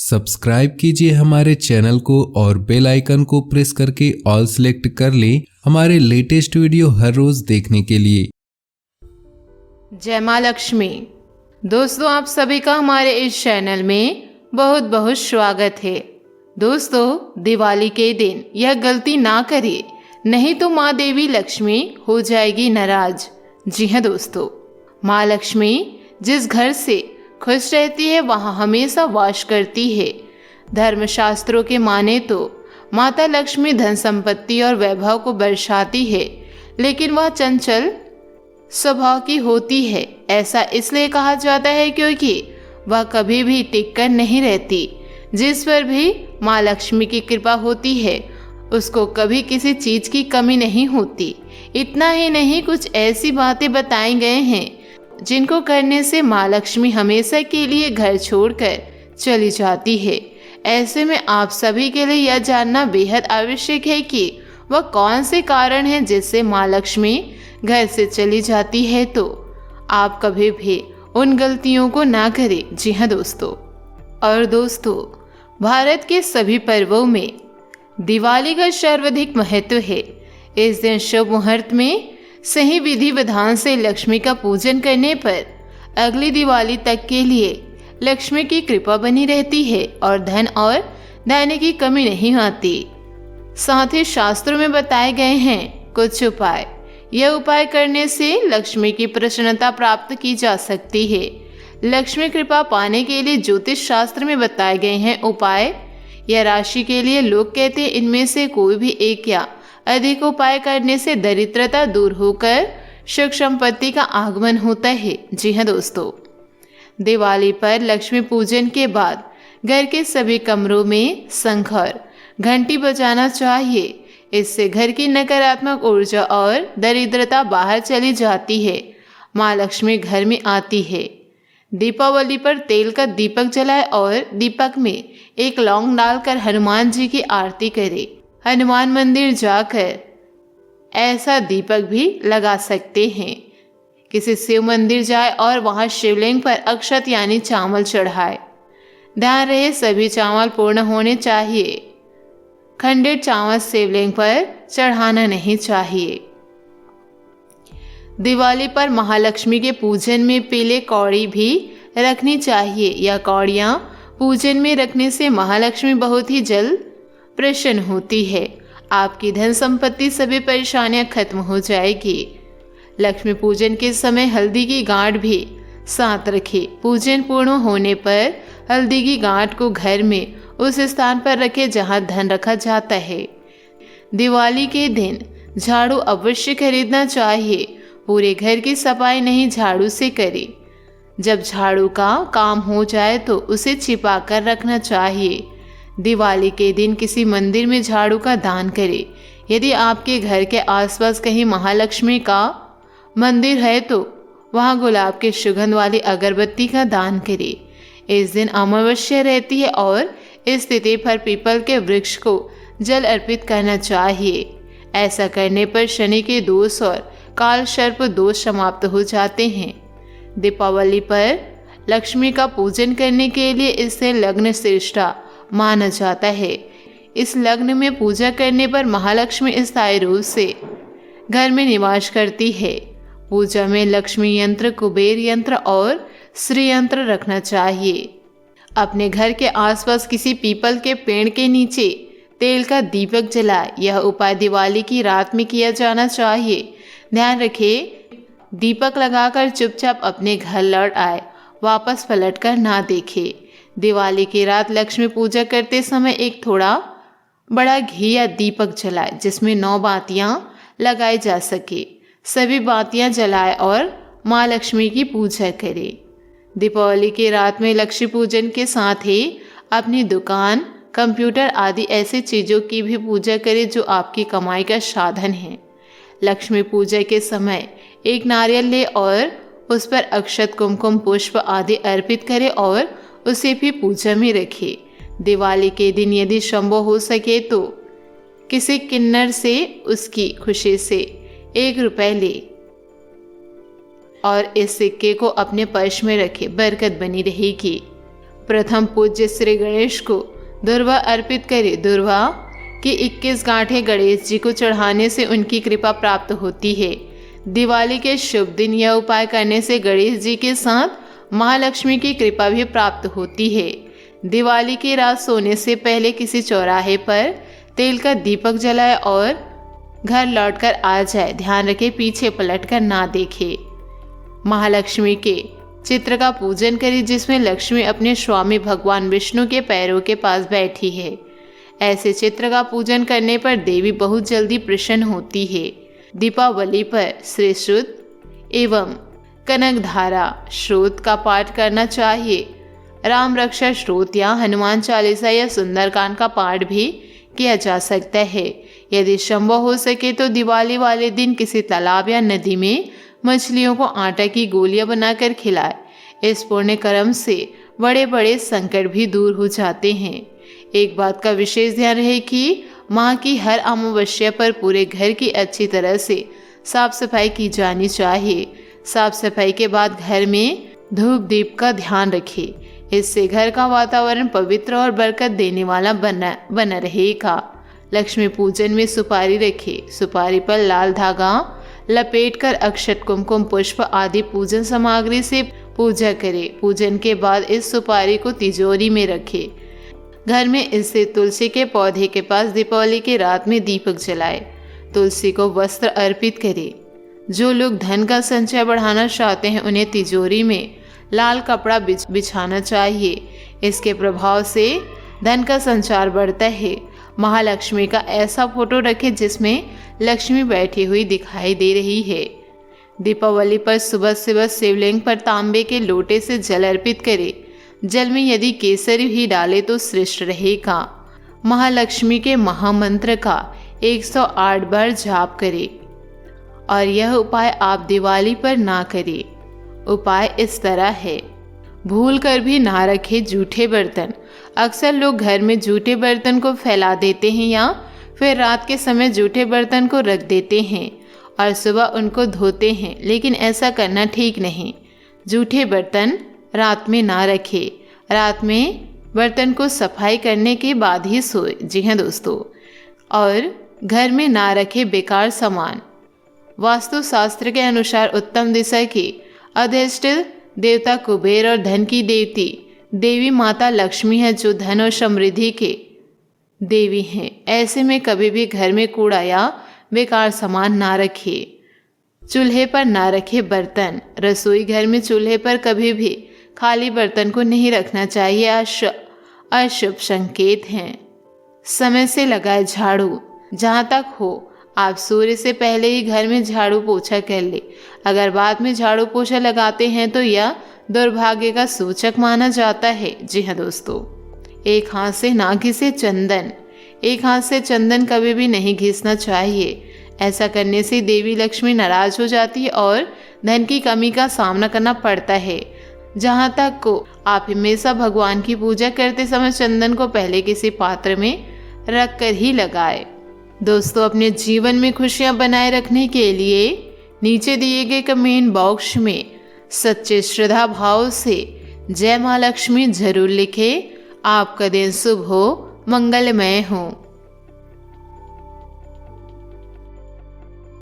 Subscribe कीजिए हमारे channel को और बेल आइकन को प्रेस करके ऑल सेलेक्ट कर लें हमारे लेटेस्ट वीडियो हर रोज देखने के लिए। जय माँ लक्ष्मी। दोस्तों, आप सभी का हमारे इस चैनल में बहुत बहुत स्वागत है। दोस्तों, दिवाली के दिन यह गलती ना करिए, नहीं तो माँ देवी लक्ष्मी हो जाएगी नाराज। जी हाँ दोस्तों, माँ लक्ष्मी जिस घर से खुश रहती है वहाँ हमेशा वास करती है। धर्मशास्त्रों के माने तो माता लक्ष्मी धन संपत्ति और वैभव को बरसाती है, लेकिन वह चंचल स्वभाव की होती है। ऐसा इसलिए कहा जाता है क्योंकि वह कभी भी टिककर नहीं रहती। जिस पर भी माँ लक्ष्मी की कृपा होती है उसको कभी किसी चीज की कमी नहीं होती। इतना ही नहीं, कुछ ऐसी बातें बताई गए हैं जिनको करने से माँ लक्ष्मी हमेशा के लिए घर छोड़कर चली जाती है। ऐसे में आप सभी के लिए यह जानना बेहद आवश्यक है कि वह कौन से कारण हैं जिससे माँ लक्ष्मी घर से चली जाती है। तो आप कभी भी उन गलतियों को ना करें। जी हाँ दोस्तों। और दोस्तों, भारत के सभी पर्वों में दिवाली का सर्वाधिक महत्व है। इस दिन शुभ मुहूर्त में सही विधि विधान से लक्ष्मी का पूजन करने पर अगली दिवाली तक के लिए लक्ष्मी की कृपा बनी रहती है और धन और धान्य की कमी नहीं आती। साथ ही शास्त्रों में बताए गए हैं कुछ उपाय। यह उपाय करने से लक्ष्मी की प्रसन्नता प्राप्त की जा सकती है। लक्ष्मी कृपा पाने के लिए ज्योतिष शास्त्र में बताए गए हैं उपाय या राशि के लिए लोग कहते हैं इनमें से कोई भी एक या अधिक उपाय करने से दरिद्रता दूर होकर सुख संपत्ति का आगमन होता है। जी हाँ दोस्तों, दिवाली पर लक्ष्मी पूजन के बाद घर के सभी कमरों में शंख और घंटी बजाना चाहिए। इससे घर की नकारात्मक ऊर्जा और दरिद्रता बाहर चली जाती है। माँ लक्ष्मी घर में आती है। दीपावली पर तेल का दीपक जलाए और दीपक में एक लौंग डालकर हनुमान जी की आरती करे। हनुमान मंदिर जाकर ऐसा दीपक भी लगा सकते हैं। किसी शिव मंदिर जाए और वहां शिवलिंग पर अक्षत यानी चावल चढ़ाए। ध्यान रहे सभी चावल पूर्ण होने चाहिए। खंडित चावल शिवलिंग पर चढ़ाना नहीं चाहिए। दिवाली पर महालक्ष्मी के पूजन में पीले कौड़ी भी रखनी चाहिए। यह कौड़ियाँ पूजन में रखने से महालक्ष्मी बहुत ही जल्द प्रसन्न होती है। आपकी धन संपत्ति सभी परेशानियां खत्म हो जाएगी। लक्ष्मी पूजन के समय हल्दी की गांठ भी साथ रखें। पूजन पूर्ण होने पर हल्दी की गांठ को घर में उस स्थान पर रखें जहां धन रखा जाता है। दिवाली के दिन झाड़ू अवश्य खरीदना चाहिए। पूरे घर की सफाई नहीं झाड़ू से करें। जब झाड़ू का काम हो जाए तो उसे छिपा कर रखना चाहिए। दिवाली के दिन किसी मंदिर में झाड़ू का दान करें। यदि आपके घर के आसपास कहीं महालक्ष्मी का मंदिर है तो वहां गुलाब के सुगंध वाली अगरबत्ती का दान करें। इस दिन अमावस्या रहती है और इस तिथि पर पीपल के वृक्ष को जल अर्पित करना चाहिए। ऐसा करने पर शनि के दोष और काल सर्प दोष समाप्त हो जाते हैं। दीपावली पर लक्ष्मी का पूजन करने के लिए इसे लग्न श्रेष्ठा माना जाता है। इस लग्न में पूजा करने पर महालक्ष्मी स्थायी रूप से घर में निवास करती है। पूजा में लक्ष्मी यंत्र, कुबेर यंत्र और श्री यंत्र रखना चाहिए। अपने घर के आसपास किसी पीपल के पेड़ के नीचे तेल का दीपक जलाए। यह उपाय दिवाली की रात में किया जाना चाहिए। ध्यान रखें, दीपक लगाकर चुपचाप अपने घर लौट आए, वापस पलट कर ना देखे। दिवाली की रात लक्ष्मी पूजा करते समय एक थोड़ा बड़ा घी या दीपक जलाए जिसमें 9 बातियां लगाई जा सके। सभी बातियां जलाए और माँ लक्ष्मी की पूजा करें। दीपावली की रात में लक्ष्मी पूजन के साथ ही अपनी दुकान, कंप्यूटर आदि ऐसी चीज़ों की भी पूजा करें जो आपकी कमाई का साधन है। लक्ष्मी पूजा के समय एक नारियल ले और उस पर अक्षत, कुमकुम, पुष्प आदि अर्पित करें और उसे भी पूजा में रखें। दिवाली के दिन यदि संभव हो सके तो किसी किन्नर से उसकी खुशी से 1 रुपए ले और इस सिक्के को अपने पर्स में रखें, बरकत बनी रहेगी। प्रथम पूज्य श्री गणेश को दुर्वा अर्पित करे। दुर्वा की 21 गांठें गणेश जी को चढ़ाने से उनकी कृपा प्राप्त होती है। दिवाली के शुभ दिन यह उपाय करने से गणेश जी के साथ महालक्ष्मी की कृपा भी प्राप्त होती है। दिवाली की रात सोने से पहले किसी चौराहे पर तेल का दीपक जलाए और घर लौटकर आ जाए। ध्यान रखे पीछे पलटकर ना देखे। महालक्ष्मी के चित्र का पूजन करें जिसमें लक्ष्मी अपने स्वामी भगवान विष्णु के पैरों के पास बैठी है। ऐसे चित्र का पूजन करने पर देवी बहुत जल्दी प्रसन्न होती है। दीपावली पर श्री शुद्ध एवं कनकधारा स्रोत का पाठ करना चाहिए। राम रक्षा स्रोत या हनुमान चालीसा या सुंदरकांड का पाठ भी किया जा सकता है। यदि संभव हो सके तो दिवाली वाले दिन किसी तालाब या नदी में मछलियों को आटा की गोलियां बनाकर खिलाए। इस पुण्य कर्म से बड़े बड़े संकट भी दूर हो जाते हैं। एक बात का विशेष ध्यान रहे कि माँ की हर अमावस्या पर पूरे घर की अच्छी तरह से साफ सफाई की जानी चाहिए। साफ सफाई के बाद घर में धूप दीप का ध्यान रखें। इससे घर का वातावरण पवित्र और बरकत देने वाला बना रहेगा। लक्ष्मी पूजन में सुपारी रखें। सुपारी पर लाल धागा लपेटकर अक्षत कुमकुम पुष्प आदि पूजन सामग्री से पूजा करें। पूजन के बाद इस सुपारी को तिजोरी में रखें। घर में स्थित तुलसी के पौधे के पास दीपावली की रात में दीपक जलाए। तुलसी को वस्त्र अर्पित करें। जो लोग धन का संचय बढ़ाना चाहते हैं उन्हें तिजोरी में लाल कपड़ा बिछाना चाहिए। इसके प्रभाव से धन का संचार बढ़ता है। महालक्ष्मी का ऐसा फोटो रखें जिसमें लक्ष्मी बैठी हुई दिखाई दे रही है। दीपावली पर सुबह सुबह शिवलिंग पर तांबे के लोटे से जल अर्पित करें। जल में यदि केसर ही डाले तो श्रेष्ठ रहेगा। महालक्ष्मी के महामंत्र का 108 बार जाप करें और यह उपाय आप दिवाली पर ना करें। उपाय इस तरह है। भूल कर भी ना रखें जूठे बर्तन। अक्सर लोग घर में जूठे बर्तन को फैला देते हैं या फिर रात के समय जूठे बर्तन को रख देते हैं और सुबह उनको धोते हैं, लेकिन ऐसा करना ठीक नहीं। जूठे बर्तन रात में ना रखें। रात में बर्तन को सफाई करने के बाद ही सोए। जी हाँ दोस्तों, और घर में ना रखें बेकार सामान। वास्तुशास्त्र के अनुसार उत्तम दिशा की अधिष्ठ देवता कुबेर और धन की देवी माता लक्ष्मी है, जो धन और समृद्धि के देवी हैं। ऐसे में कभी भी घर में कूड़ा या बेकार सामान ना रखे। चूल्हे पर ना रखे बर्तन। रसोई घर में चूल्हे पर कभी भी खाली बर्तन को नहीं रखना चाहिए, अशुभ संकेत हैं। समय से लगाए झाड़ू। जहाँ तक हो आप सूर्य से पहले ही घर में झाड़ू पोछा कर ले। अगर बाद में झाड़ू पोछा लगाते हैं तो यह दुर्भाग्य का सूचक माना जाता है। जी हाँ दोस्तों, एक हाथ से ना घिसे चंदन। एक हाथ से चंदन कभी भी नहीं घिसना चाहिए। ऐसा करने से देवी लक्ष्मी नाराज हो जाती है और धन की कमी का सामना करना पड़ता है। जहाँ तक को आप हमेशा भगवान की पूजा करते समय चंदन को पहले किसी पात्र में रख कर ही लगाए। दोस्तों, अपने जीवन में खुशियाँ बनाए रखने के लिए नीचे दिए गए कमेंट बॉक्स में सच्चे श्रद्धा भाव से जय माँ लक्ष्मी जरूर लिखें। आपका दिन शुभ हो, मंगलमय हो।